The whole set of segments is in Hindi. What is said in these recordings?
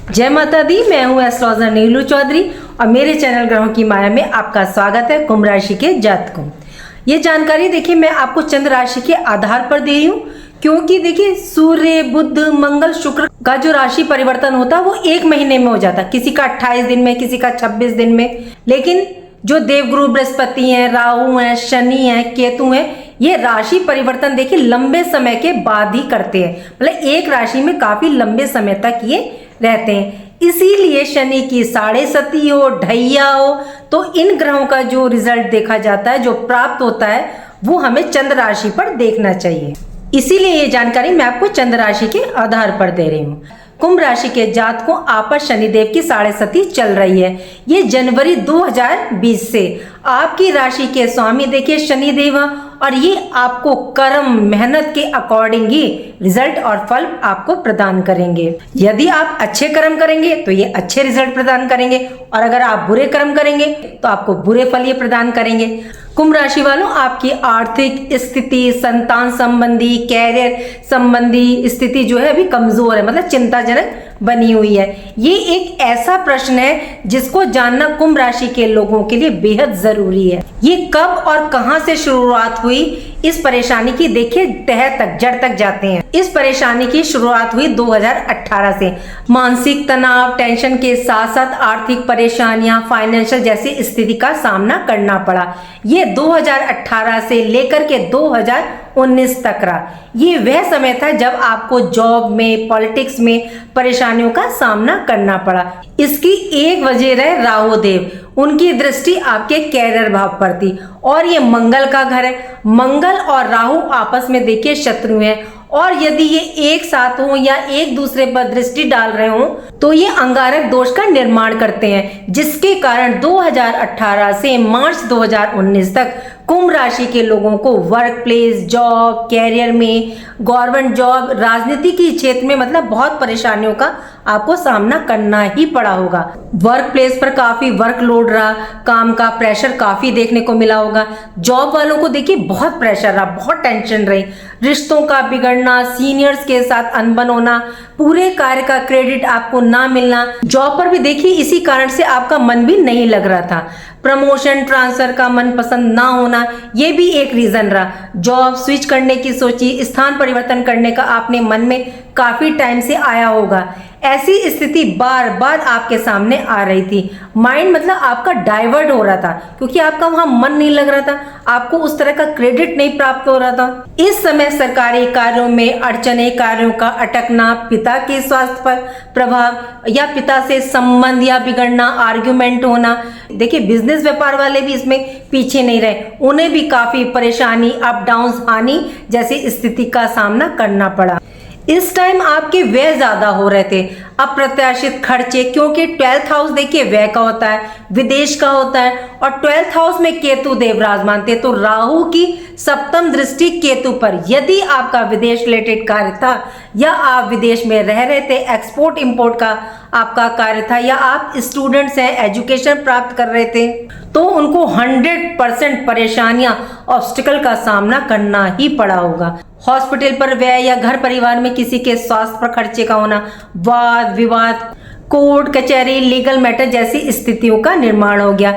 जय माता दी। मैं हूँ एस्ट्रोलॉजर नीलू चौधरी और मेरे चैनल ग्रहों की माया में आपका स्वागत है। कुंभ राशि के जातकों, ये जानकारी देखिए मैं आपको चंद्र राशि के आधार पर दे रही हूँ, क्योंकि देखिए सूर्य, बुध, मंगल, शुक्र का जो राशि परिवर्तन होता है वो एक महीने में हो जाता है। किसी का 28 दिन में, किसी का 26 दिन में। लेकिन जो देवगुरु बृहस्पति हैं, राहु हैं, शनि हैं, केतु हैं, ये राशि परिवर्तन देखिए लंबे समय के बाद ही करते हैं। मतलब एक राशि में काफी लंबे समय तक ये रहते हैं। इसीलिए शनि की साढ़े सती हो, ढैया हो, तो इन ग्रहों का जो रिजल्ट देखा जाता है, जो प्राप्त होता है, वो हमें चंद्र राशि पर देखना चाहिए। इसीलिए ये जानकारी मैं आपको चंद्र राशि के आधार पर दे रही हूँ। कुंभ राशि के जातकों, आप पर शनिदेव की साढ़े सती चल रही है। ये जनवरी 2020 से आपकी राशि के स्वामी देखिए शनिदेव, और ये आपको कर्म, मेहनत के अकॉर्डिंग ही रिजल्ट और फल आपको प्रदान करेंगे। यदि आप अच्छे कर्म करेंगे तो ये अच्छे रिजल्ट प्रदान करेंगे, और अगर आप बुरे कर्म करेंगे तो आपको बुरे फल ये प्रदान करेंगे। कुंभ राशि वालों, आपकी आर्थिक स्थिति, संतान संबंधी, कैरियर संबंधी स्थिति जो है अभी कमजोर है, मतलब चिंताजनक बनी हुई है। ये एक ऐसा प्रश्न है जिसको जानना कुंभ राशि के लोगों के लिए बेहद जरूरी है। ये कब और कहां से शुरुआत हुई, इस परेशानी की देखिए तह तक, जड़ तक जाते हैं। इस परेशानी की शुरुआत हुई 2018 से। मानसिक तनाव, टेंशन के साथ साथ आर्थिक परेशानियां, फाइनेंशियल जैसी स्थिति का सामना करना पड़ा। ये 2018 से लेकर के 2019 तक रहा। ये वह समय था जब आपको जॉब में, पॉलिटिक्स में परेशानियों का सामना करना पड़ा। इसकी एक वजह रहे राहु देव, उनकी दृष्टि आपके कैरियर भाव पर थी, और ये मंगल का घर है। मंगल और राहु आपस में देखिए शत्रु हैं, और यदि ये एक साथ हो या एक दूसरे पर दृष्टि डाल रहे हो तो ये अंगारक दोष का निर्माण करते हैं, जिसके कारण 2018 से मार्च 2019 तक कुंभ राशि के लोगों को वर्क प्लेस, जॉब, कैरियर में, गवर्नमेंट जॉब, राजनीति के क्षेत्र में मतलब बहुत परेशानियों का आपको सामना करना ही पड़ा होगा। वर्क प्लेस पर काफी वर्कलोड रहा, काम का प्रेशर काफी देखने को मिला होगा। जॉब वालों को देखिए बहुत प्रेशर रहा, बहुत टेंशन रही, रिश्तों का बिगड़ना, सीनियर्स के साथ अनबन होना, पूरे कार्य का क्रेडिट आपको ना मिलना। जॉब पर भी देखिए इसी कारण से आपका मन भी नहीं लग रहा था। प्रमोशन, ट्रांसफर का मन पसंद ना होना, ये भी एक रीजन रहा। जॉब स्विच करने की सोची, स्थान परिवर्तन करने का आपने मन में काफी टाइम से आया होगा। ऐसी स्थिति बार बार आपके सामने आ रही थी। माइंड मतलब आपका डाइवर्ट हो रहा था, क्योंकि आपका वहां मन नहीं लग रहा था, आपको उस तरह का क्रेडिट नहीं प्राप्त हो रहा था। इस समय सरकारी कार्यों में अड़चने, कार्यों का अटकना, पिता के स्वास्थ्य पर प्रभाव, या पिता से संबंध या बिगड़ना, आर्ग्यूमेंट होना। देखिए बिजनेस व्यापार वाले भी इसमें पीछे नहीं रहे, उन्हें भी काफी परेशानी, अप डाउन, हानि जैसी स्थिति का सामना करना पड़ा। इस टाइम आपके व्यय ज्यादा हो रहे थे, अप्रत्याशित खर्चे, क्योंकि 12th हाउस देखिए व्यय का होता है, विदेश का होता है, और 12th हाउस में केतु देव विराजमान थे। तो राहु की सप्तम दृष्टि केतु पर, यदि आपका विदेश रिलेटेड कार्य था, या आप विदेश में रह रहे थे, एक्सपोर्ट इंपोर्ट का आपका कार्य था, या आप स्टूडेंट्स हैं, एजुकेशन प्राप्त कर रहे थे, तो उनको 100% परेशानियां, ऑब्स्टिकल का सामना करना ही पड़ा होगा। हॉस्पिटल पर व्यय, या घर परिवार में किसी के स्वास्थ्य पर खर्चे का होना, वाद विवाद, कोर्ट कचहरी, लीगल मैटर जैसी स्थितियों का निर्माण हो गया,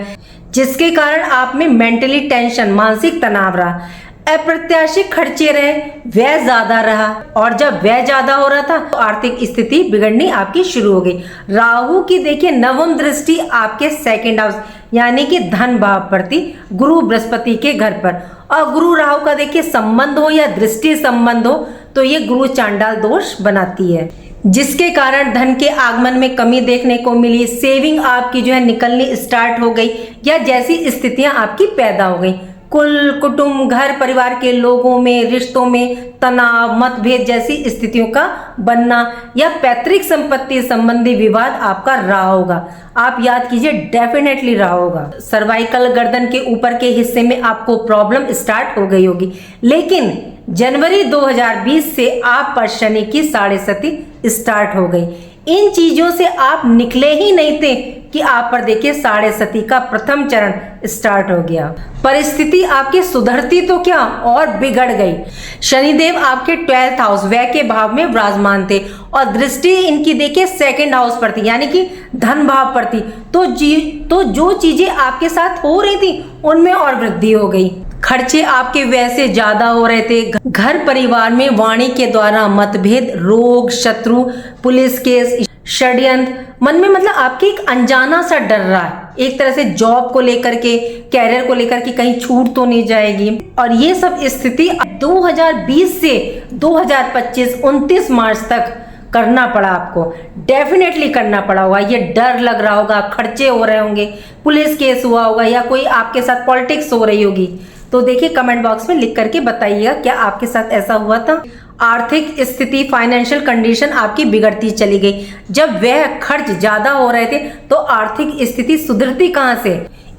जिसके कारण आप में मेंटली टेंशन, मानसिक तनाव रहा। अप्रत्याशित खर्चे रहे, व्यय ज्यादा रहा, और जब व्यय ज्यादा हो रहा था तो आर्थिक स्थिति बिगड़नी आपकी शुरू हो गई। राहु की देखिए नवम दृष्टि आपके सेकंड हाउस यानी कि धन भाव पर थी, गुरु बृहस्पति के घर पर, और गुरु राहु का देखिए संबंध हो या दृष्टि संबंध हो तो ये गुरु चांडाल दोष बनाती है, जिसके कारण धन के आगमन में कमी देखने को मिली। सेविंग आपकी जो है निकलनी स्टार्ट हो गई, या जैसी स्थितियां आपकी पैदा हो गई। कुल कुटुंब, घर परिवार के लोगों में, रिश्तों में तनाव, मतभेद जैसी स्थितियों का बनना, या पैतृक संपत्ति संबंधी विवाद आपका रहा होगा। आप याद कीजिए, डेफिनेटली रहा होगा। सर्वाइकल, गर्दन के ऊपर के हिस्से में आपको प्रॉब्लम स्टार्ट हो गई होगी। लेकिन जनवरी 2020 से आप पर शनि की साढ़े सती स्टार्ट हो गई। इन चीजों से आप निकले ही नहीं थे, कि आप पर देखिए साढ़े सती का प्रथम चरण स्टार्ट हो गया। परिस्थिति आपकी सुधरती तो क्या और बिगड़ गई। शनिदेव आपके 12th हाउस व्यय के भाव में विराजमान थे और दृष्टि इनकी देखिए 2nd हाउस पर थी, यानी कि धन भाव पर थी। तो जो चीजें आपके साथ हो रही थी उनमें और वृद्धि हो गई। खर्चे आपके वैसे ज्यादा हो रहे थे। घर परिवार में वाणी के द्वारा मतभेद, रोग, शत्रु, पुलिस केस, षड्यंत्र, मन में मतलब आपके एक अनजाना सा डर रहा है, एक तरह से जॉब को लेकर के, कैरियर को लेकर के कहीं छूट तो नहीं जाएगी। और ये सब स्थिति 2020 से 2025 29 मार्च तक करना पड़ा आपको, डेफिनेटली करना पड़ा होगा। ये डर लग रहा होगा, खर्चे हो रहे होंगे, पुलिस केस हुआ होगा या कोई आपके साथ पॉलिटिक्स हो रही होगी। तो देखिए कमेंट बॉक्स में लिख करके बताइएगा क्या आपके साथ ऐसा हुआ था। आर्थिक स्थिति, फाइनेंशियल कंडीशन आपकी बिगड़ती चली गई। जब वह खर्च ज्यादा हो रहे थे तो आर्थिक स्थिति सुधरती कहां से,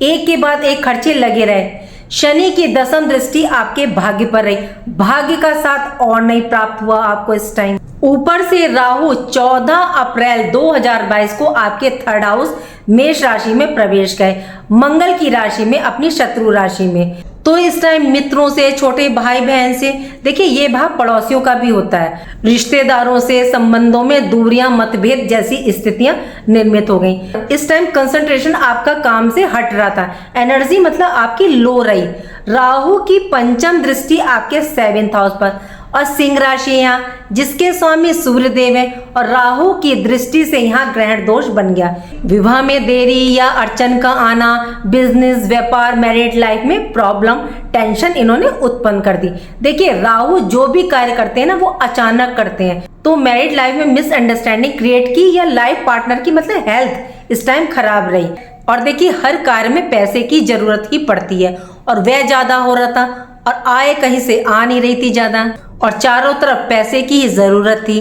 एक के बाद एक खर्चे लगे रहे। शनि की 10वीं दृष्टि आपके भाग्य पर रही, भाग्य का साथ और नहीं प्राप्त हुआ आपको इस टाइम। ऊपर से राहु 14 अप्रैल 2022 को आपके 3rd हाउस मेष राशि में प्रवेश गए, मंगल की राशि में, अपनी शत्रु राशि में। तो इस टाइम मित्रों से, छोटे भाई बहन से, देखिए ये भाव पड़ोसियों का भी होता है, रिश्तेदारों से संबंधों में दूरियां, मतभेद जैसी स्थितियां निर्मित हो गई। इस टाइम कंसंट्रेशन आपका काम से हट रहा था, एनर्जी मतलब आपकी लो रही। राहु की 5वीं दृष्टि आपके 7th हाउस पर और सिंह राशि यहाँ, जिसके स्वामी सूर्यदेव है, और राहु की दृष्टि से यहाँ ग्रहण दोष बन गया। विवाह में देरी या अड़चन का आना, बिजनेस, व्यापार, मैरिड लाइफ में प्रॉब्लम, टेंशन इन्होंने उत्पन्न कर दी। देखिए राहु जो भी कार्य करते हैं ना वो अचानक करते हैं, तो मैरिड लाइफ में मिसअंडरस्टैंडिंग क्रिएट की या लाइफ पार्टनर की मतलब हेल्थ इस टाइम खराब रही। और देखिए हर कार्य में पैसे की जरूरत ही पड़ती है और व्यय ज्यादा हो रहा था और आय कहीं से आ नहीं रही थी ज्यादा, और चारों तरफ पैसे की ही जरूरत थी,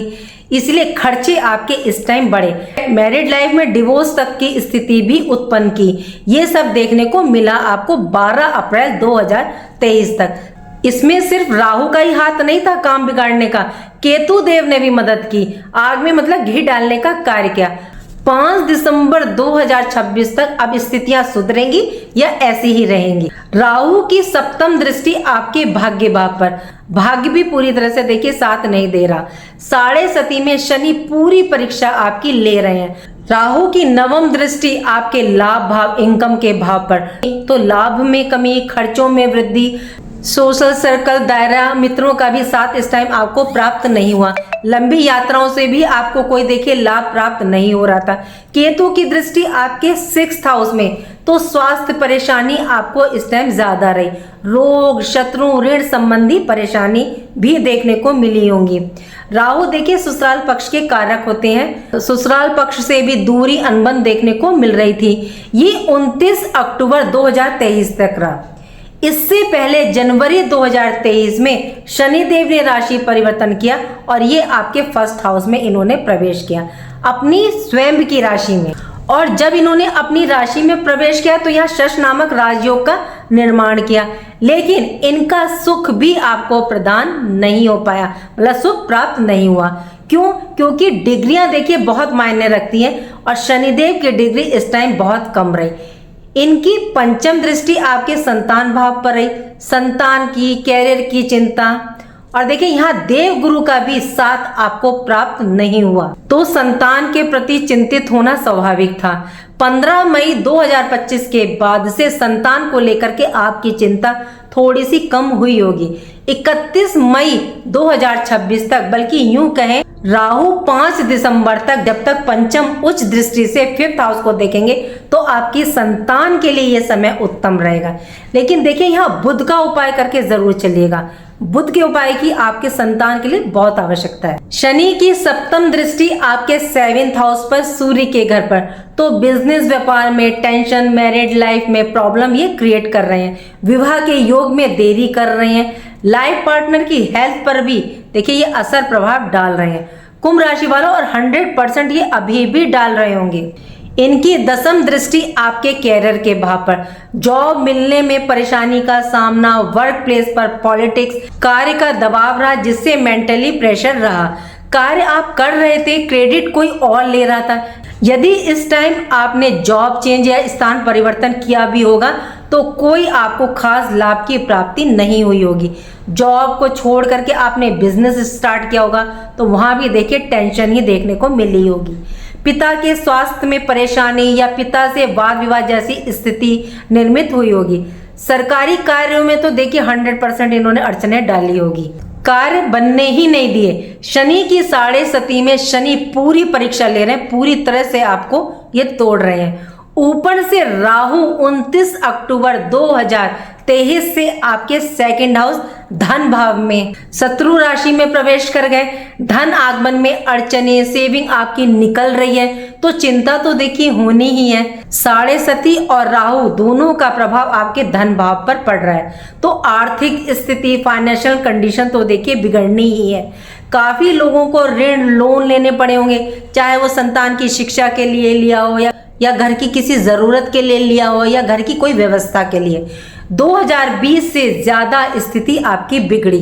इसलिए खर्चे आपके इस टाइम बढ़े। मैरिड लाइफ में डिवोर्स तक की स्थिति भी उत्पन्न की। ये सब देखने को मिला आपको 12 अप्रैल 2023 तक। इसमें सिर्फ राहु का ही हाथ नहीं था काम बिगाड़ने का, केतु देव ने भी मदद की, आग में मतलब घी डालने का कार्य किया। 5 दिसंबर 2026 तक अब स्थितियां सुधरेंगी या ऐसी ही रहेंगी। राहु की 7वीं दृष्टि आपके भाग्य भाव पर, भाग्य भी पूरी तरह से देखिए साथ नहीं दे रहा। साढ़े सती में शनि पूरी परीक्षा आपकी ले रहे हैं। राहु की 9वीं दृष्टि आपके लाभ भाव, इनकम के भाव पर, तो लाभ में कमी, खर्चों में वृद्धि, सोशल सर्कल, दायरा, मित्रों का भी साथ इस टाइम आपको प्राप्त नहीं हुआ। लंबी यात्राओं से भी आपको कोई देखिए लाभ प्राप्त नहीं हो रहा था। केतु की दृष्टि आपके 6th हाउस में, तो स्वास्थ्य परेशानी आपको इस टाइम ज्यादा रही। रोग, शत्रु, ऋण संबंधी परेशानी भी देखने को मिली होंगी। राहु देखिए ससुराल पक्ष के कारक होते हैं, ससुराल पक्ष से भी दूरी, अनबन देखने को मिल रही थी। ये 29 अक्टूबर 2023 तक रहा। इससे पहले जनवरी 2023 में शनिदेव ने राशि परिवर्तन किया और ये आपके 1st हाउस में इन्होंने प्रवेश किया, अपनी स्वयं की राशि में। और जब इन्होंने अपनी राशि में प्रवेश किया तो यहाँ शश नामक राजयोग का निर्माण किया, लेकिन इनका सुख भी आपको प्रदान नहीं हो पाया, मतलब सुख प्राप्त नहीं हुआ। क्यों? क्योंकि डिग्रियां देखिए बहुत मायने रखती हैं और शनिदेव की डिग्री इस टाइम बहुत कम रही। इनकी 5वीं दृष्टि आपके संतान भाव पर रही, संतान की, कैरियर की चिंता, और देखिए यहाँ देव गुरु का भी साथ आपको प्राप्त नहीं हुआ, तो संतान के प्रति चिंतित होना स्वाभाविक था। 15 मई 2025 के बाद से संतान को लेकर के आपकी चिंता थोड़ी सी कम हुई होगी। 31 मई 2026 तक, बल्कि यूं कहें राहु 5 दिसंबर तक, जब तक पंचम उच्च दृष्टि से 5th हाउस को देखेंगे तो आपकी संतान के लिए यह समय उत्तम रहेगा। लेकिन देखिए यहाँ बुध का उपाय करके जरूर चलिएगा, बुध के उपाय की आपके संतान के लिए बहुत आवश्यकता है। शनि की 7वीं दृष्टि आपके 7th हाउस पर, सूर्य के घर पर, तो बिजनेस, व्यापार में टेंशन, मैरिड लाइफ में प्रॉब्लम ये क्रिएट कर रहे हैं, विवाह के योग में देरी कर रहे हैं, लाइफ पार्टनर की हेल्थ पर भी देखिए ये असर प्रभाव डाल रहे हैं। कुंभ राशि वालों और 100% ये अभी भी डाल रहे होंगे। इनकी 10वीं दृष्टि आपके कैरियर के भाव पर, जॉब मिलने में परेशानी का सामना, वर्क प्लेस पर पॉलिटिक्स, कार्य का दबाव रहा जिससे मेंटली प्रेशर रहा, कार्य आप कर रहे थे, क्रेडिट कोई और ले रहा था। यदि इस टाइम आपने जॉब चेंज या स्थान परिवर्तन किया भी होगा तो कोई आपको खास लाभ की प्राप्ति नहीं हुई होगी। जॉब को छोड़ करके आपने बिजनेस स्टार्ट किया होगा तो वहां भी देखिए टेंशन ही देखने को मिली होगी। पिता के स्वास्थ्य में परेशानी या पिता से वाद विवाद जैसी स्थिति निर्मित हुई होगी। सरकारी कार्यों में तो देखिए 100% इन्होंने अड़चने डाली होगी, कार्य बनने ही नहीं दिए। शनि की 6.5 में शनि पूरी परीक्षा ले रहे हैं, पूरी तरह से आपको ये तोड़ रहे हैं। ऊपर से राहु 29 अक्टूबर 2023 से आपके सेकंड हाउस धन भाव में शत्रु राशि में प्रवेश कर गए। धन आगमन में अड़चने, सेविंग आपकी निकल रही है तो चिंता तो देखिए होनी ही है। 6.5 और राहु दोनों का प्रभाव आपके धन भाव पर पड़ रहा है तो आर्थिक स्थिति, फाइनेंशियल कंडीशन तो देखिए बिगड़नी ही है। काफी लोगों को ऋण, लोन लेने पड़े होंगे, चाहे वो संतान की शिक्षा के लिए लिया हो या घर की किसी जरूरत के लिए लिया हो या घर की कोई व्यवस्था के लिए। 2020 से ज्यादा स्थिति आपकी बिगड़ी।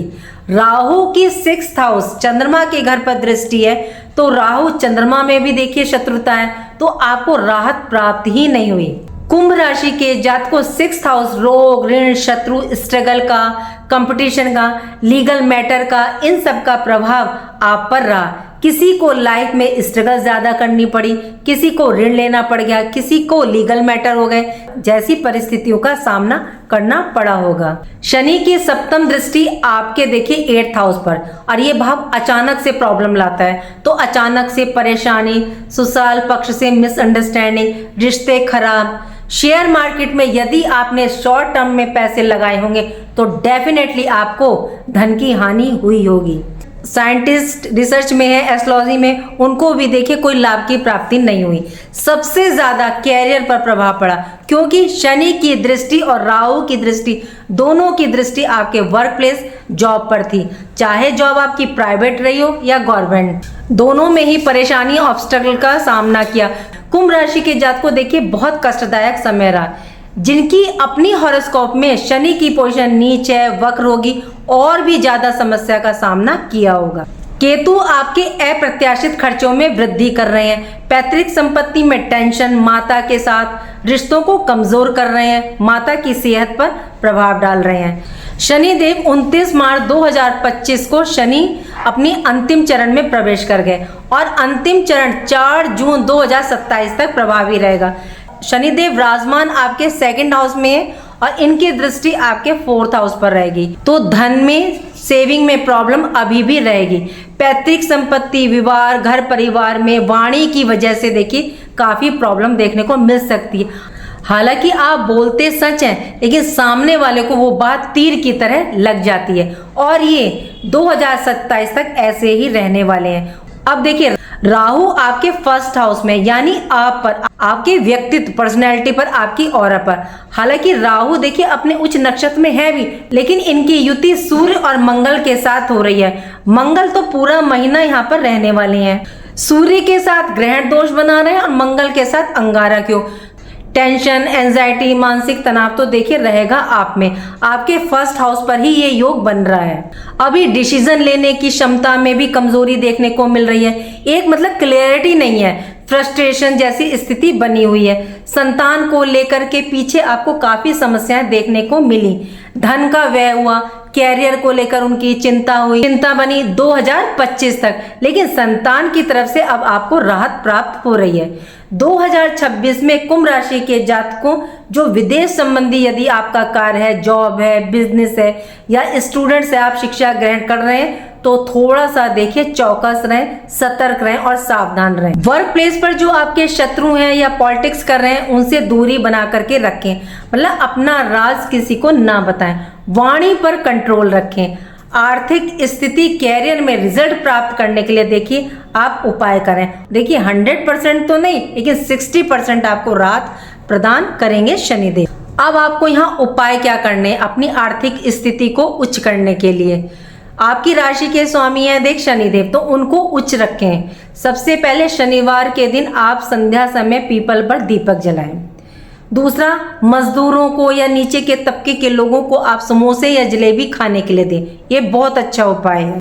राहु की 6th हाउस चंद्रमा के घर पर दृष्टि है तो राहु चंद्रमा में भी देखिए शत्रुता है तो आपको राहत प्राप्त ही नहीं हुई। कुंभ राशि के जातकों 6th हाउस रोग, ऋण, शत्रु, स्ट्रगल का, कंपटीशन का, लीगल मैटर का, इन सब का प्रभाव आप पर रहा। किसी को लाइफ में स्ट्रगल ज्यादा करनी पड़ी, किसी को ऋण लेना पड़ गया, किसी को लीगल मैटर हो गए, जैसी परिस्थितियों का सामना करना पड़ा होगा। शनि की 7th दृष्टि आपके देखिए 8th हाउस पर और ये भाव अचानक से प्रॉब्लम लाता है तो अचानक से परेशानी, ससुराल पक्ष से मिसअंडरस्टैंडिंग, रिश्ते खराब। शेयर मार्केट में यदि आपने शॉर्ट टर्म में पैसे लगाए होंगे तो डेफिनेटली आपको धन की हानि हुई होगी। साइंटिस्ट रिसर्च में है, एस्ट्रोलॉजी में, उनको भी देखिए कोई लाभ की प्राप्ति नहीं हुई। सबसे ज्यादा कैरियर पर प्रभाव पड़ा क्योंकि शनि की दृष्टि और राहु की दृष्टि, दोनों की दृष्टि आपके वर्क प्लेस, जॉब पर थी। चाहे जॉब आपकी प्राइवेट रही हो या गवर्नमेंट, दोनों में ही परेशानी, ऑब्स्टेकल का सामना किया। कुंभ राशि के जातकों देखिए बहुत कष्टदायक समय रहा। जिनकी अपनी हॉरोस्कोप में शनि की पोजीशन नीच है, वक्र होगी, और भी ज्यादा समस्या का सामना किया होगा। केतु आपके अप्रत्याशित खर्चों में वृद्धि कर रहे हैं। पैतृक संपत्ति में टेंशन, माता के साथ रिश्तों को कमजोर कर रहे हैं, माता की सेहत पर प्रभाव डाल रहे हैं। शनि देव 29 मार्च 2025 को शनि अपनी अंतिम चरण में प्रवेश कर गए और अंतिम चरण 4 जून 2027 तक प्रभावी रहेगा। शनिदेव विराजमान आपके 2nd हाउस में है और इनकी दृष्टि आपके 4th हाउस पर रहेगी तो धन में, सेविंग में प्रॉब्लम अभी भी रहेगी। पैतृक संपत्ति, विवाह, घर परिवार में वाणी की वजह से देखिए काफी प्रॉब्लम देखने को मिल सकती है। हालांकि आप बोलते सच हैं लेकिन सामने वाले को वो बात तीर की तरह लग जाती है और ये 2027 तक ऐसे ही रहने वाले हैं। अब देखिए राहु आपके 1st हाउस में यानी आप पर, आपके व्यक्तित्व, पर्सनैलिटी पर, आपकी ऑरा पर। हालांकि राहु देखिए अपने उच्च नक्षत्र में है भी लेकिन इनकी युति सूर्य और मंगल के साथ हो रही है। मंगल तो पूरा महीना यहाँ पर रहने वाले हैं। सूर्य के साथ ग्रहण दोष बना रहे हैं और मंगल के साथ अंगारक। टेंशन, एंजाइटी, मानसिक तनाव तो देखिए रहेगा आप में। आपके 1st हाउस पर ही ये योग बन रहा है। अभी डिसीजन लेने की क्षमता में भी कमजोरी देखने को मिल रही है। एक मतलब क्लियरिटी नहीं है, फ्रस्ट्रेशन जैसी स्थिति बनी हुई है। संतान को लेकर के पीछे आपको काफी समस्याएं देखने को मिली। धन का व्यय हुआ, कैरियर को लेकर उनकी चिंता हुई, चिंता बनी 2025 तक, लेकिन संतान की तरफ से अब आपको राहत प्राप्त हो रही है। 2026 में कुंभ राशि के जातकों जो विदेश संबंधी यदि आपका कार्य है, जॉब है, बिजनेस है या स्टूडेंट से आप शिक्षा ग्रहण कर रहे हैं तो थोड़ा सा देखिए चौकस रहें, सतर्क रहें और सावधान रहें। वर्क प्लेस पर जो आपके शत्रु हैं या पॉलिटिक्स कर रहे हैं उनसे दूरी बना करके रखें, मतलब अपना राज किसी को ना बताएं। वाणी पर कंट्रोल रखें। आर्थिक स्थिति, कैरियर में रिजल्ट प्राप्त करने के लिए देखिए आप उपाय करें। देखिए 100% तो नहीं लेकिन 60% आपको राहत प्रदान करेंगे शनिदेव। अब आपको यहाँ उपाय क्या करने अपनी आर्थिक स्थिति को उच्च करने के लिए। आपकी राशि के स्वामी हैं देख शनिदेव तो उनको उच्च रखें। सबसे पहले शनिवार के दिन आप संध्या समय पीपल पर दीपक जलाएं। दूसरा, मजदूरों को या नीचे के तबके के लोगों को आप समोसे या जलेबी खाने के लिए दें, ये बहुत अच्छा उपाय है।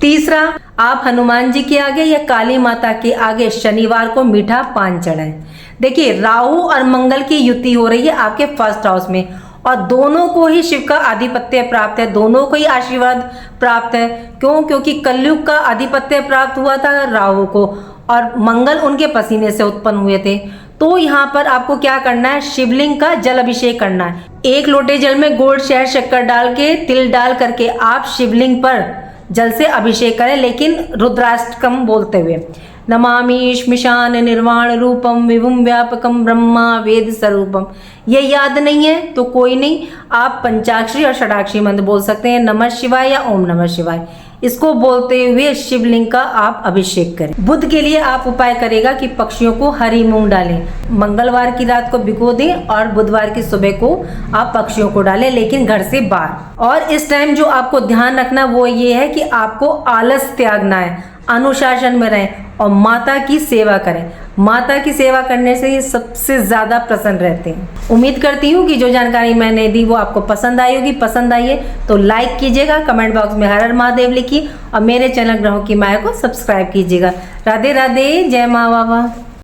तीसरा, आप हनुमान जी के आगे या काली माता के आगे शनिवार को मीठा पान चढ़ाएं। देखिए, राहु और मंगल की युति हो रही है आपके फर्स्ट हाउस में और दोनों को ही शिव का आधिपत्य प्राप्त है, दोनों को ही आशीर्वाद प्राप्त है। क्यों? क्योंकि कलयुग का आधिपत्य प्राप्त हुआ था राहु को और मंगल उनके पसीने से उत्पन्न हुए थे। तो यहाँ पर आपको क्या करना है, शिवलिंग का जल अभिषेक करना है। 1 लोटे जल में गुड़, शहद, शक्कर डाल के, तिल डाल करके आप शिवलिंग पर जल से अभिषेक करें, लेकिन रुद्राष्टकम बोलते हुए। नमामि श्मशान निर्वाण रूपम विभुम व्यापकम ब्रह्मा वेद स्वरूपम। ये याद नहीं है तो कोई नहीं, आप पंचाक्षरी और षडाक्षरी मंत्र बोल सकते हैं, नमः शिवाय या ओम नमः शिवाय। इसको बोलते हुए शिवलिंग का आप अभिषेक करें। बुध के लिए आप उपाय करेगा कि पक्षियों को हरी मूंग डालें। मंगलवार की रात को भिगो दें और बुधवार की सुबह को आप पक्षियों को डालें, लेकिन घर से बाहर। और इस टाइम जो आपको ध्यान रखना वो ये है कि आपको आलस त्यागना है, अनुशासन में रहें और माता की सेवा करें। माता की सेवा करने से ये सबसे ज्यादा प्रसन्न रहते हैं। उम्मीद करती हूँ कि जो जानकारी मैंने दी वो आपको पसंद आई होगी। पसंद आई है तो लाइक कीजिएगा, कमेंट बॉक्स में हर हर महादेव लिखिए और मेरे चैनल ग्रहों की माया को सब्सक्राइब कीजिएगा। राधे राधे, जय माँ बाबा।